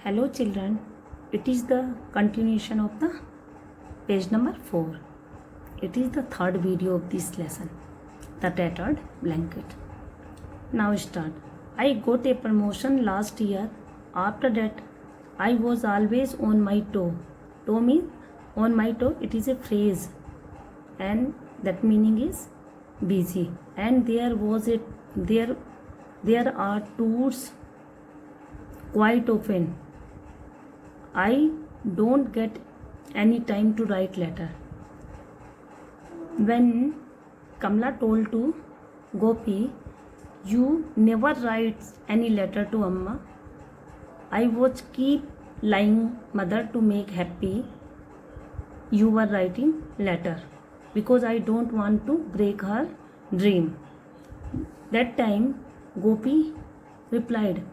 Hello children, it is the continuation of the page number 4. It is the third video of this lesson, the tattered blanket. Now start. I got a promotion last year. After that, I was always on my toe. Toe means on my toe. It is a phrase and that meaning is busy. And there are tours quite often. I don't get any time to write letter. When Kamla told to Gopi, you never write any letter to Amma. I was keep lying mother to make happy. You were writing letter because I don't want to break her dream. That time Gopi replied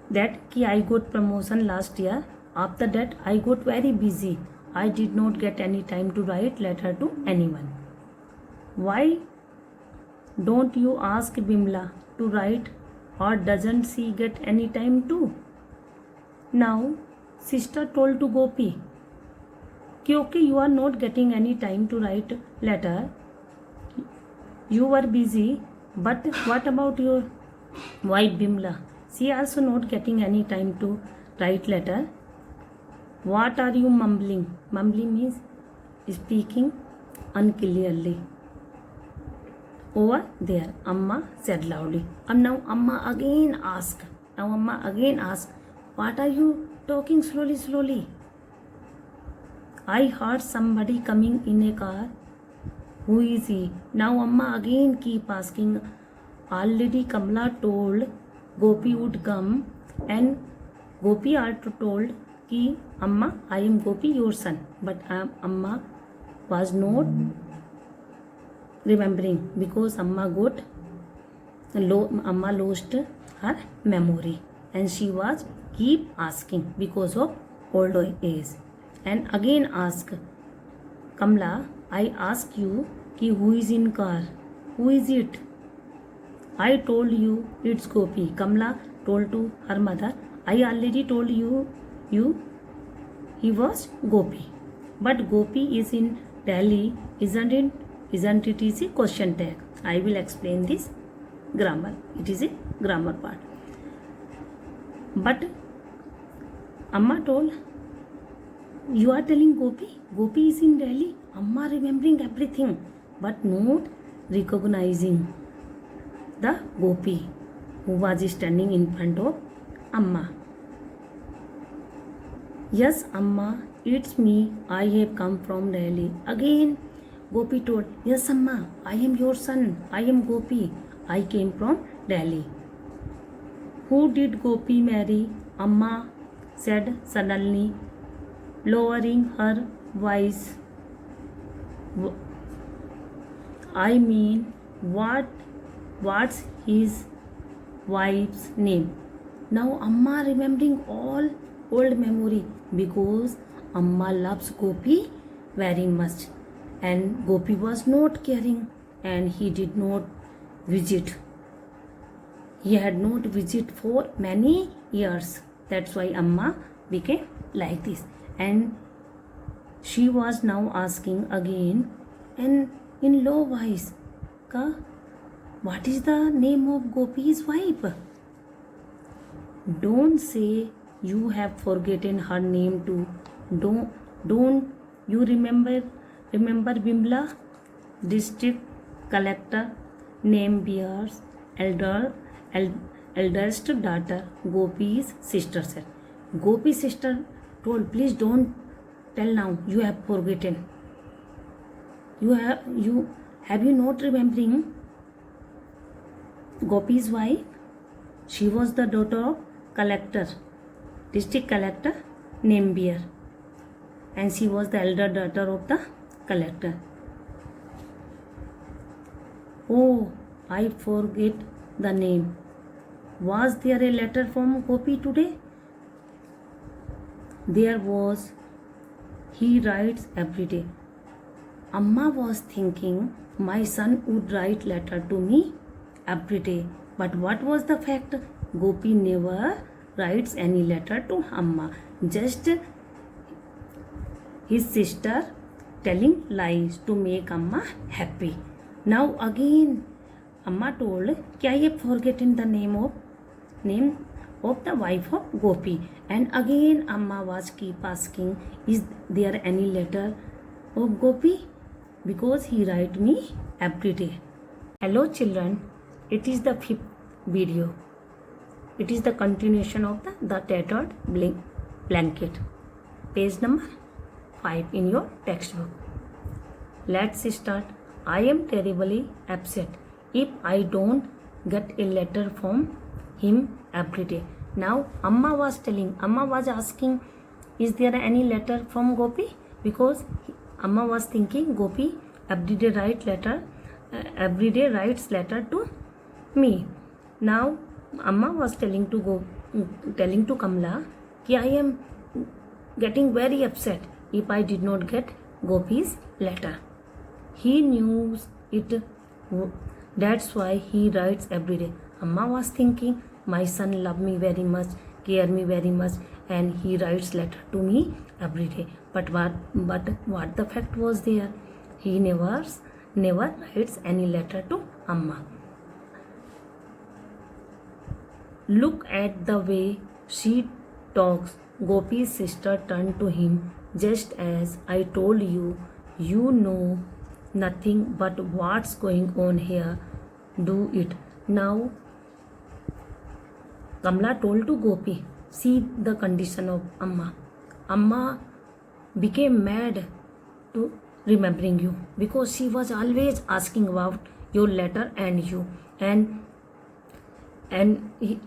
that I got promotion last year. After that I got very busy. I did not get any time to write letter to anyone. Why don't you ask Bimla to write, or doesn't she get any time too? Now sister told to Gopi, okay, you are not getting any time to write letter. You were busy, but what about your wife Bimla? She also not getting any time to write letter. What are you mumbling? Mumbling means speaking unclearly. Over there, Amma said loudly. And now Amma again asked. What are you talking slowly? I heard somebody coming in a car. Who is he? Now Amma again keep asking. Already Kamla told Gopi would come, and Gopi also told ki Amma, I am Gopi, your son. But Amma was not remembering because Amma lost her memory, and she was keep asking because of old age. And again ask, Kamla, I ask you ki who is in car? Who is it? I told you it's Gopi. Kamla told to her mother, I already told you he was Gopi. But Gopi is in Delhi, isn't it? Isn't it is a question tag. I will explain this grammar. It is a grammar part. But Amma told, you are telling Gopi? Gopi is in Delhi. Amma remembering everything, but not recognizing the Gopi who was standing in front of Amma. Yes, Amma, it's me. I have come from Delhi. Again, Gopi told, yes, Amma, I am your son. I am Gopi. I came from Delhi. Who did Gopi marry? Amma said suddenly, lowering her voice. I mean, what's his wife's name? Now Amma remembering all old memory because Amma loves Gopi very much, and Gopi was not caring, and he did not visit. He had not visit for many years. That's why Amma became like this, and she was now asking again and in low voice, what is the name of Gopi's wife? Don't say you have forgotten her name too. Don't you remember Bimla, district collector name bears eldest daughter, Gopi's sister said. Gopi's sister told, please don't tell now, you have forgotten. Have you not remembering Gopi's wife? She was the daughter of collector, district collector name bearer, and she was the elder daughter of the collector. Oh, I forget the name. Was there a letter from Gopi today? There was. He writes every day. Amma was thinking my son would write letter to me every day. But what was the fact? Gopi never writes any letter to Amma. Just his sister telling lies to make Amma happy. Now again, Amma told, "Kya ye forgotten the name of the wife of Gopi?" And again, Amma was keep asking, "Is there any letter of Gopi? Because he write me every day." Hello children, it is the 5th video. It is the continuation of the tattered blanket. Page number 5 in your textbook. Let's start. I am terribly upset if I don't get a letter from him every day. Now Amma was asking, is there any letter from Gopi? Because Amma was thinking Gopi every day writes letter to me. Now Amma was telling to Kamla कि I am getting very upset if I did not get Gopi's letter. He knew it, that's why he writes every day. Amma was thinking, my son love me very much, care me very much, and he writes letter to me every day. But what the fact was there? He never writes any letter to Amma. Look at the way she talks. Gopi's sister turned to him. Just as I told you, you know nothing but what's going on here. Do it. Now Kamla told to Gopi, see the condition of Amma. Amma became mad to remembering you because she was always asking about your letter and you.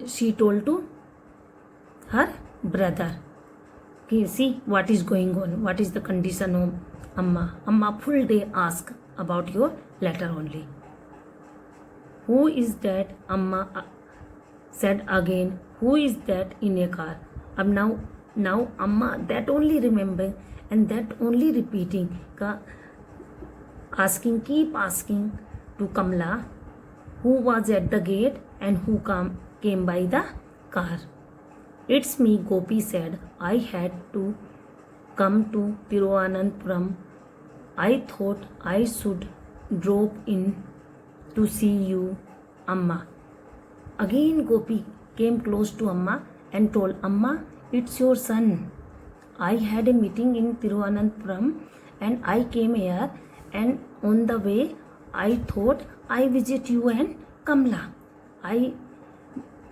She told to her brother, see what is going on, what is the condition of Amma. Amma full day ask about your letter only. Who is that? Amma said again. Who is that in a car? Now Amma that only remembering and that only repeating, keep asking to Kamla who was at the gate and who came by the car. It's me, Gopi said. I had to come to Tiruvananthapuram. I thought I should drop in to see you, Amma. Again Gopi came close to Amma and told, Amma, it's your son. I had a meeting in Tiruvananthapuram and I came here, and on the way I thought I visit you and Kamla. I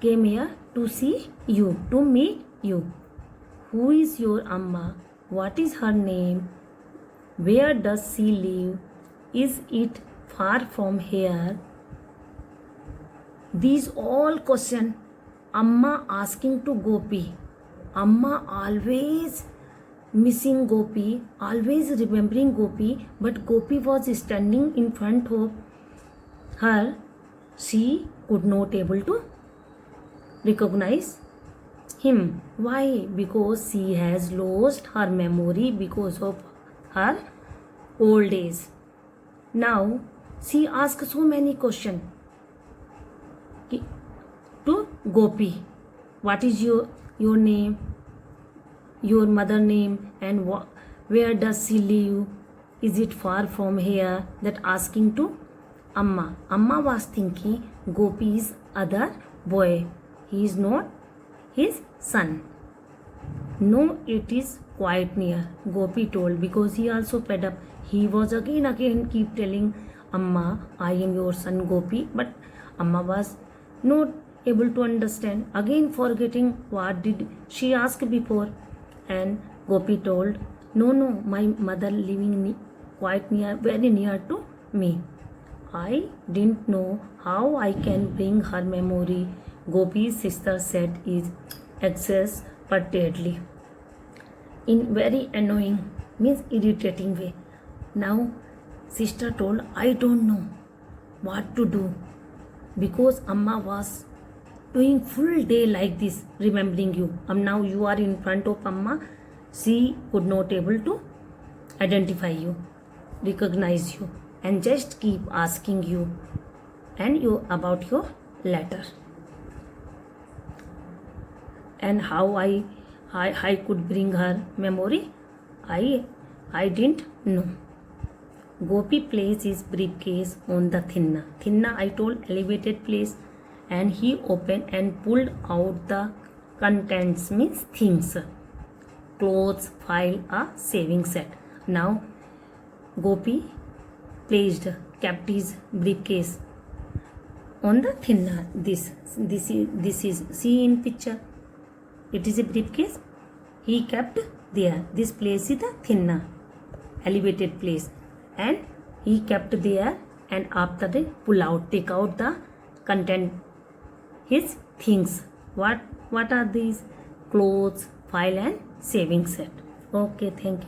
came here to see you, to meet you. Who is your Amma? What is her name? Where does she live? Is it far from here? These all questions Amma asking to Gopi. Amma always missing Gopi, always remembering Gopi, but Gopi was standing in front of her. She could not able to recognize him. Why? Because she has lost her memory because of her old age. Now she asks so many questions to Gopi. What is your name, your mother name, and where does she live? Is it far from here? That asking to Amma. Amma was thinking Gopi's other boy. He is not his son. No, it is quite near, Gopi told, because he also fed up. He was again keep telling Amma, I am your son Gopi, but Amma was not able to understand, again forgetting what did she ask before. And Gopi told, no, my mother living quite near, very near to me. I didn't know how I can bring her memory, Gopi's sister said is exasperatedly, in very annoying, means irritating way. Now sister told, I don't know what to do, because Amma was doing full day like this, remembering you. Now you are in front of Amma. She could not able to identify you, recognize you, and just keep asking you and you about your letter. and how I could bring her memory, I didn't know. Gopi placed his briefcase on the thinna. Thinna, I told, elevated place, and he opened and pulled out the contents, means things, clothes, file, a saving set. Now Gopi kept his briefcase on the thinna. This is see in picture. It is a briefcase. He kept there. This place is the thinna, elevated place, and he kept there. And after they take out the content, his things. What are these? Clothes, file, and saving set. Okay, thank you.